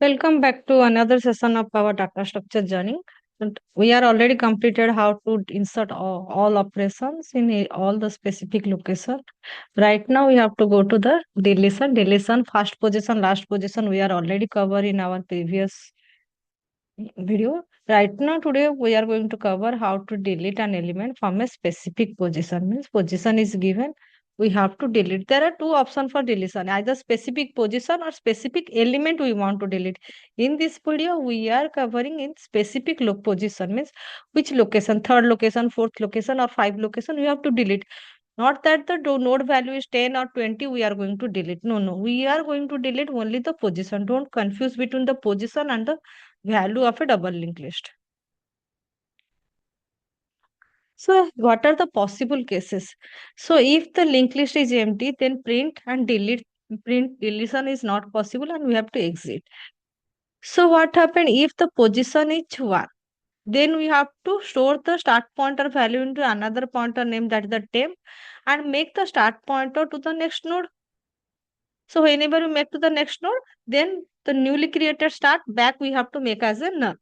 Welcome back to another session of our data structure journey. And we are already completed how to insert all operations in all the specific location. Right now we have to go to the deletion. Deletion, first position, last position. We are already covered in our previous video. Right now today we are going to cover how to delete an element from a specific position. Means position is given, we have to delete. There are two options for deletion, either specific position or specific element we want to delete. In this video we are covering in specific position, means which location, third location, fourth location or five location we have to delete. Not that the node value is 10 or 20 we are going to delete. No, we are going to delete only the position. Don't confuse between the position and the value of a double linked list. So what are the possible cases? So if the linked list is empty, then print and delete. Print deletion is not possible and we have to exit. So what happened if the position is 1? Then we have to store the start pointer value into another pointer name, that is the temp, and make the start pointer to the next node. So whenever we make to the next node, then the newly created start back we have to make as a null.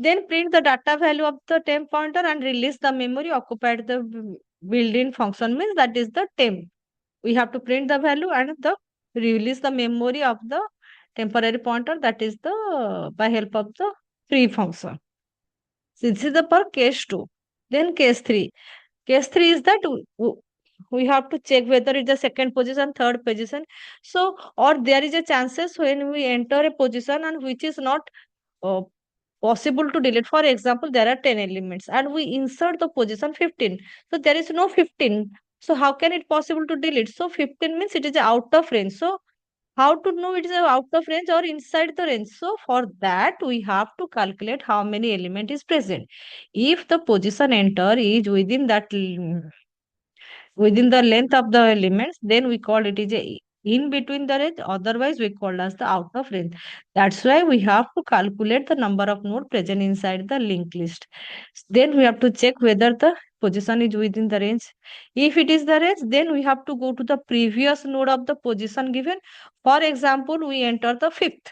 Then print the data value of the temp pointer and release the memory occupied the built-in function, means that is the temp. We have to print the value and the release the memory of the temporary pointer, that is the by help of the free function. So this is the per case 2. Then case 3. Case 3 is that we have to check whether it's the second position, third position. So, or there is a chances when we enter a position and which is not uh, possible to delete. For example, there are 10 elements and we insert the position 15. So there is no 15. So how can it possible to delete? So 15 means it is out of range. So how to know it is out of range or inside the range? So for that, we have to calculate how many element is present. If the position enter is within the length of the elements, then we call it is a in between the range, otherwise we call as the out of range. That's why we have to calculate the number of node present inside the linked list. Then we have to check whether the position is within the range. If it is the range, then we have to go to the previous node of the position given. For example, we enter the fifth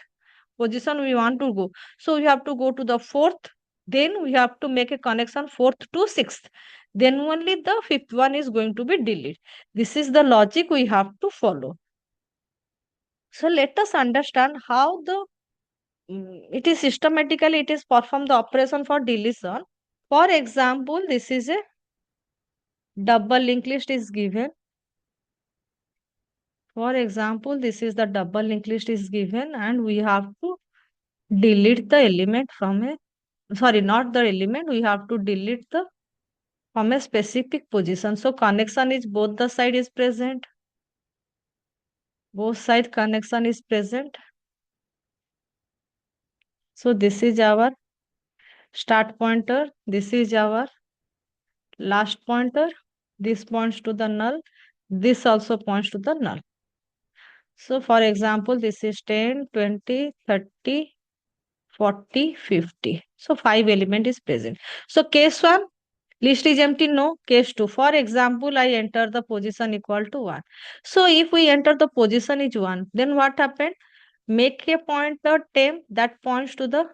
position we want to go. So we have to go to the fourth, then we have to make a connection fourth to sixth. Then only the fifth one is going to be deleted. This is the logic we have to follow. So let us understand how the it is systematically it is perform the operation for deletion. For example, this is a double linked list is given. For example, this is the double linked list is given and we have to delete the element from a, sorry, not the element, we have to delete the from a specific position. So connection is both the side is present. Both side connection is present. So this is our start pointer. This is our last pointer. This points to the null. This also points to the null. So for example, this is 10, 20, 30, 40, 50. So 5 element is present. So case 1, list is empty, no. Case 2, for example, I enter the position equal to 1. So if we enter the position is 1, then what happened? Make a pointer temp that points to the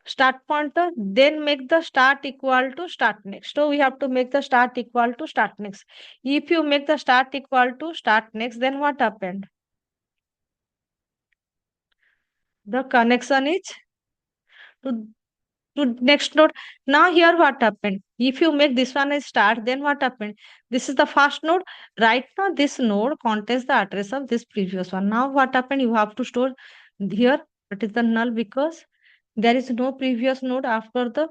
start pointer, then make the start equal to start next. So we have to make the start equal to start next. If you make the start equal to start next, then what happened? The connection is to next node. Now here what happened? If you make this one a start, then what happened? This is the first node. Right now this node contains the address of this previous one. Now what happened? You have to store here. It is the null because there is no previous node after the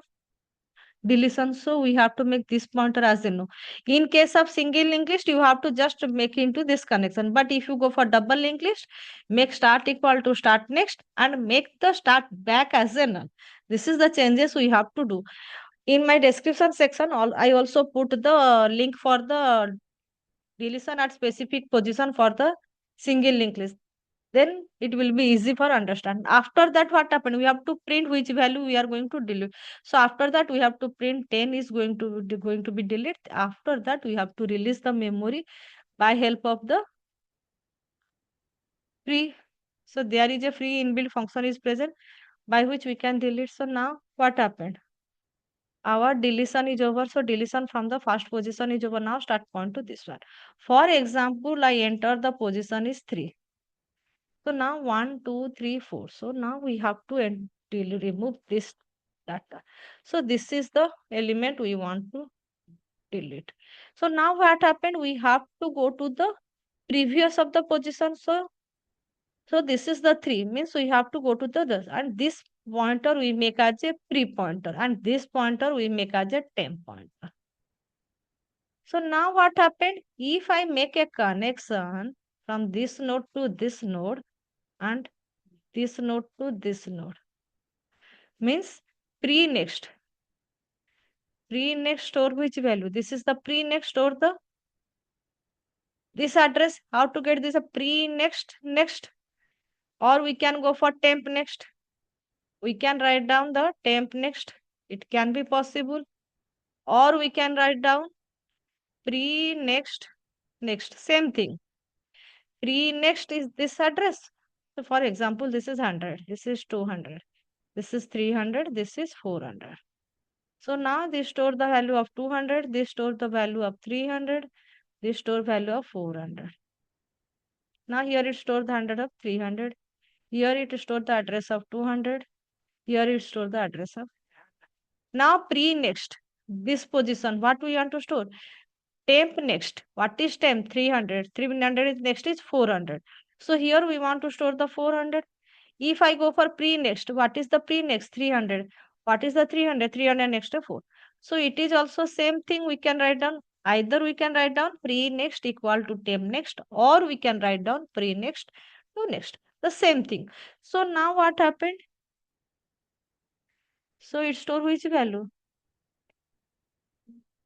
deletion. So we have to make this pointer as a no. In case of single linked list, you have to just make into this connection. But if you go for double linked list, make start equal to start next and make the start back as a null. This is the changes we have to do. In my description section, I also put the link for the deletion at specific position for the single linked list. Then it will be easy for understand. After that, what happened? We have to print which value we are going to delete. So after that, we have to print 10 is going to be deleted. After that, we have to release the memory by help of the free. So there is a free inbuilt function is present by which we can delete. So now what happened? Our deletion is over. So deletion from the first position is over. Now start point to this one. For example, I enter the position is 3. So now 1, 2, 3, 4. So now we have to remove this data. So this is the element we want to delete. So now what happened? We have to go to the previous of the position. So this is the 3 means we have to go to the this, and this pointer we make as a pre pointer, and this pointer we make as a temp pointer. So now what happened? If I make a connection from this node to this node and this node to this node, means pre-next store which value? This is the pre-next store the this address. How to get this a pre-next next? Or we can go for temp next. We can write down the temp next. It can be possible. Or we can write down pre-next next. Same thing. Pre-next is this address. So for example, this is 100. This is 200. This is 300. This is 400. So now they store the value of 200. They store the value of 300. They store value of 400. Now here it stores the 100 of 300. Here it stores the address of 200. Here it stores the address of. Now pre-next. This position. What we want to store? Temp next. What is temp? 300. 300 is next is 400. So here we want to store the 400. If I go for pre-next, what is the pre-next? 300. What is the 300? 300 next to 4. So it is also same thing we can write down. Either we can write down pre-next equal to temp next, or we can write down pre-next to next. The same thing. So now what happened? So it store which value?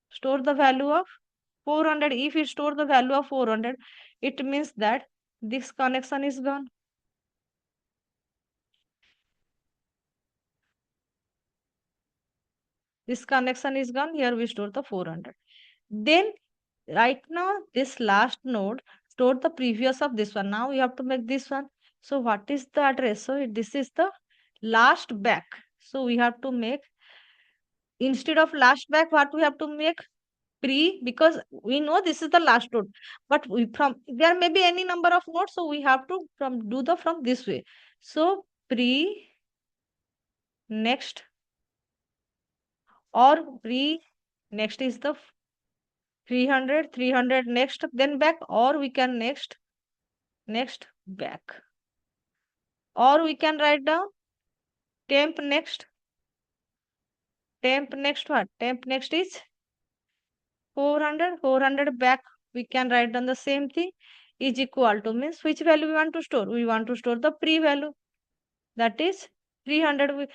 Store the value of 400. If it store the value of 400, it means that this connection is gone. This connection is gone. Here we store the 400. Then right now this last node stored the previous of this one. Now we have to make this one. So what is the address? So this is the last back. So we have to make, instead of last back, what we have to make? Pre, because we know this is the last node, but we from there may be any number of nodes, so we have to from do the from this way. So pre next, or pre next is the 300, 300 next, then back, or we can next back, or we can write down temp next. Temp next what? Temp next is 400, 400 back. We can write down the same thing is equal to, means which value we want to store? We want to store the pre value, that is 300.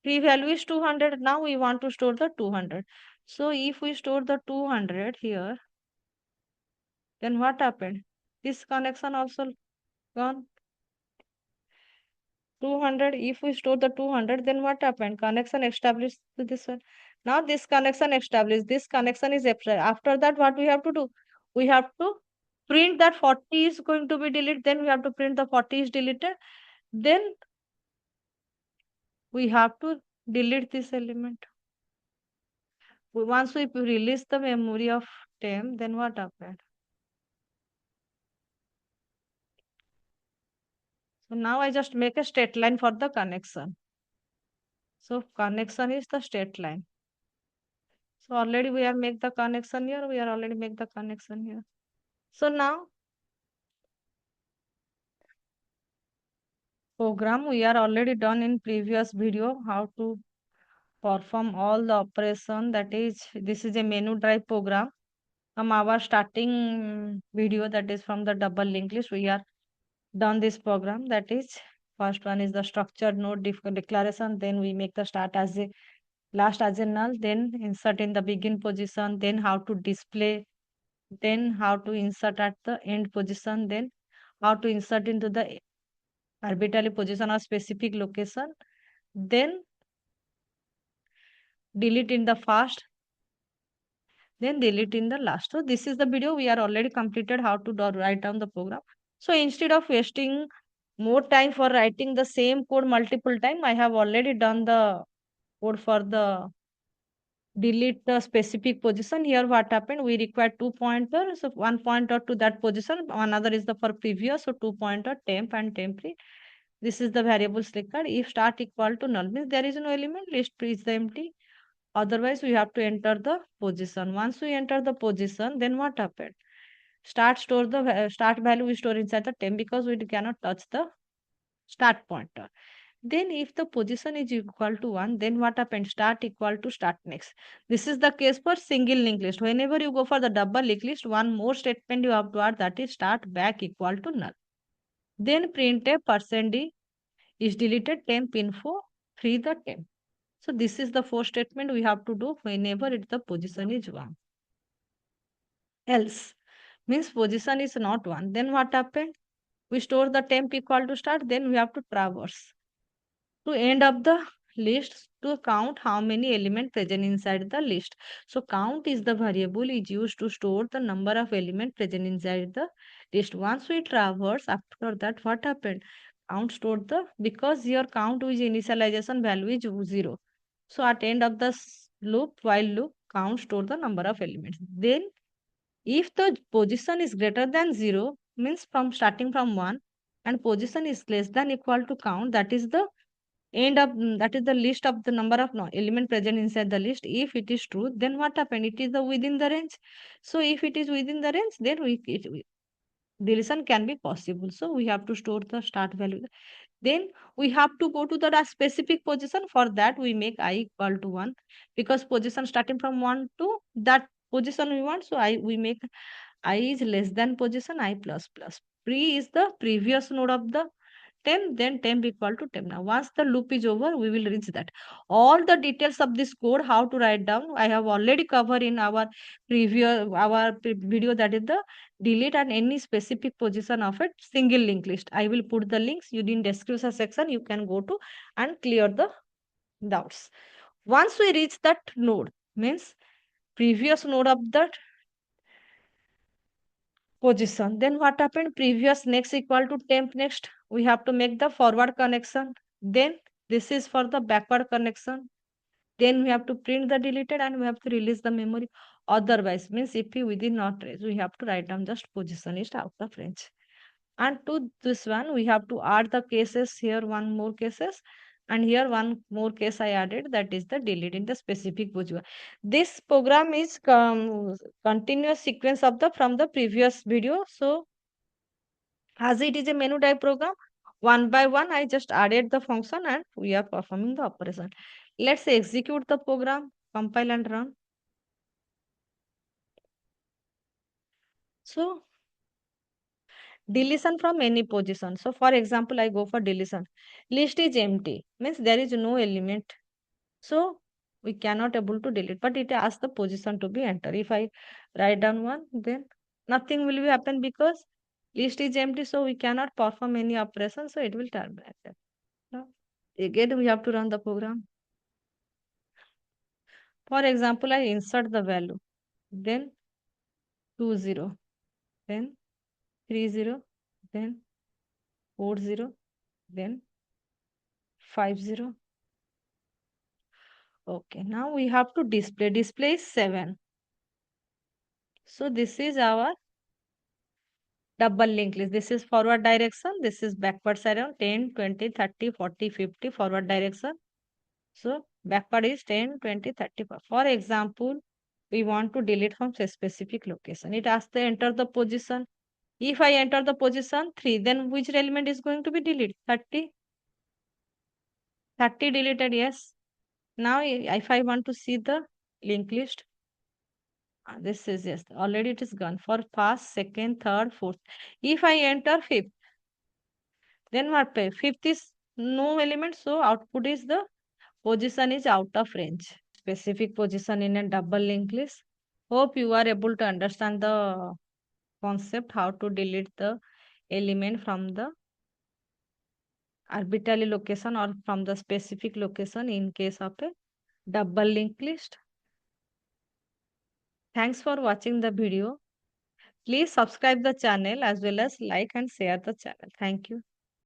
Pre value is 200. Now we want to store the 200. So if we store the 200 here, then what happened? This connection also gone. 200. If we store the 200, then what happened? Connection established to this one. Now this connection established. This connection is absent. After that, what we have to do? We have to print that 40 is going to be deleted. Then we have to print the 40 is deleted. Then we have to delete this element. Once we release the memory of temp, then what happened? So now I just make a straight line for the connection. So connection is the straight line. So already we have make the connection here. We are already make the connection here. So now program we are already done in previous video how to perform all the operation, that is this is a menu drive program from our starting video, that is from the double linked list. We are done this program, that is first one is the structured node declaration, then we make the start as a last as a null, then insert in the begin position, then how to display, then how to insert at the end position, then how to insert into the arbitrary position or specific location, then delete in the first, then delete in the last. So this is the video we are already completed how to write down the program. So instead of wasting more time for writing the same code multiple time. I have already done the code for the delete the specific position. Here what happened, we require two pointers, so one pointer to that position, another is the for previous, so two pointer temp and temporary. This is the variable selected. If start equal to null means there is no element, list is the empty. Otherwise we have to enter the position. Once we enter the position, then what happened, start store the start value we store inside the temp because we cannot touch the start pointer. Then if the position is equal to 1, then what happens? Start equal to start next. This is the case for single linked list. Whenever you go for the double linked list, one more statement you have to add, that is start back equal to null. Then printf %d is deleted temp info, free the temp. So this is the four statement we have to do whenever the position is 1. Else means position is not 1. Then what happened? We store the temp equal to start, then we have to traverse to end of the list to count how many elements present inside the list. So count is the variable is used to store the number of elements present inside the list. Once we traverse, after that what happened? Count stored the, because your count with initialization value is 0. So at end of the loop, while loop, count store the number of elements. Then if the position is greater than 0, means from starting from 1, and position is less than equal to count, that is the end of that is the list of the number of element present inside the list. If it is true, then what happened, it is the within the range. So if it is within the range, then deletion can be possible. So we have to store the start value. Then we have to go to the specific position. For that we make I equal to 1, because position starting from 1 to that position we want. So I we make I is less than position I plus plus. Pre is the previous node of the temp, then temp equal to temp. Now once the loop is over, we will reach that. All the details of this code, how to write down, I have already covered in our video, that is the delete and any specific position of a single linked list. I will put the links you in description section, you can go to and clear the doubts. Once we reach that node, means previous node of that position, then what happened, previous next equal to temp next, we have to make the forward connection. Then this is for the backward connection. Then we have to print the deleted and we have to release the memory. Otherwise means if we within not range, we have to write down just position is out of range. And to this one, we have to add the cases here, one more cases. And here one more case I added, that is the delete in the specific position. This program is continuous sequence of the from the previous video. So as it is a menu type program, one by one, I just added the function and we are performing the operation. Let's execute the program, compile and run. So deletion from any position. So for example, I go for deletion. List is empty, means there is no element. So we cannot able to delete, but it asks the position to be entered. If I write down 1, then nothing will be happen because list is empty. So we cannot perform any operation. So it will terminate. Now, again, we have to run the program. For example, I insert the value, then 20, then 30, then 40, then 50. Okay, now we have to display. Display is 7. So this is our double linked list. This is forward direction. This is backward side on 10, 20, 30, 40, 50 forward direction. So backward is 10, 20, 30. For example, we want to delete from a specific location. It asks to enter the position. If I enter the position 3, then which element is going to be deleted? 30. 30 deleted, yes. Now if I want to see the linked list, this is yes, already it is gone for first, second, third, fourth. If I enter fifth, then what pay? Fifth is no element, so output is the position is out of range. Specific position in a double linked list. Hope you are able to understand the concept how to delete the element from the arbitrary location or from the specific location in case of a double linked list. Thanks for watching the video. Please subscribe the channel as well as like and share the channel. Thank you.